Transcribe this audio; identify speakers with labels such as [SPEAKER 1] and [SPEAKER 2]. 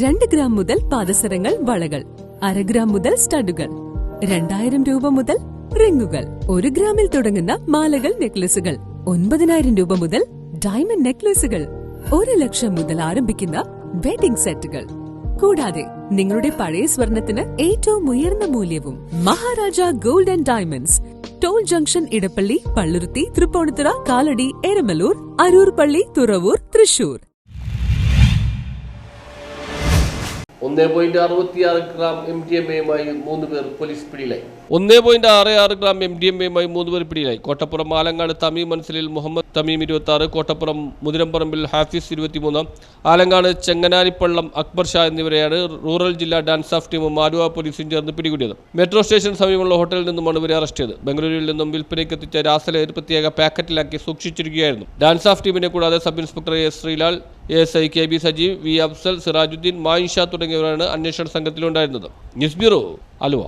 [SPEAKER 1] 2 gram മുതൽ പാദസരങ്ങൾ, വളകൾ, 1/2 gram മുതൽ സ്റ്റഡുകൾ, 2000 രൂപ മുതൽ റിങ്ങുകൾ, 1 ഗ്രാമിൽ തുടങ്ങുന്ന മാലകൾ, നെക്ലസുകൾ, 9000 രൂപ മുതൽ ഡയമണ്ട് നെക്ലസുകൾ, 1 ലക്ഷം മുതൽ ആരംഭിക്കുന്ന വെഡിംഗ് സെറ്റുകൾ. കൂടാതെ നിങ്ങളുടെ പഴയ സ്വർണത്തിന് ഏറ്റവും ഉയർന്ന മൂല്യവും. Maharaja gold and diamonds, toll junction, Edappally, Palluruthy, Tripunithura, Kalady, Eramalloor, Aroor Palli, Thuravoor, Thrissur.
[SPEAKER 2] 1.66 gram MDMA-യുമായി 3 പേർ പോലീസ് പിടിയിലായി. 1.66 ഗ്രാം MDMA-യുമായി 3 പേർ പിടിയിലായി. കോട്ടപ്പുറം ആലങ്ങാട് തമീം മനസ്സിലിൽ മുഹമ്മദ് തമീം 26, കോട്ടപ്പുറം മുതിരമ്പറമ്പിൽ ഹാഫിസ് 23, ആലങ്ങാട് ചെങ്ങനാരിപ്പള്ളം അക്ബർ ഷാ എന്നിവരെയാണ് റൂറൽ ജില്ലാ ഡാൻസ് ഓഫ് ടീമും ആലുവ പോലീസും ചേർന്ന് പിടികൂടിയത്. മെട്രോ സ്റ്റേഷൻ സമീപമുള്ള ഹോട്ടലിൽ നിന്നുമാണ് ഇവരെ അറസ്റ്റ് ചെയ്തത്. ബംഗളൂരുവിൽ നിന്നും വിൽപ്പനയ്ക്ക് എത്തിച്ച രാസലഹരി പ്രത്യേക പാക്കറ്റിലാക്കി സൂക്ഷിച്ചിരിക്കുകയായിരുന്നു. ഡാൻസ് ഓഫ് ടീമിനെ കൂടാതെ sub inspector S Sreelal, ASI KB Sajeev, V Afsal, Sirajuddin, Mayinsha തുടങ്ങിയവരാണ് അന്വേഷണ സംഘത്തിലുണ്ടായിരുന്നത്. News bureau, Aluva.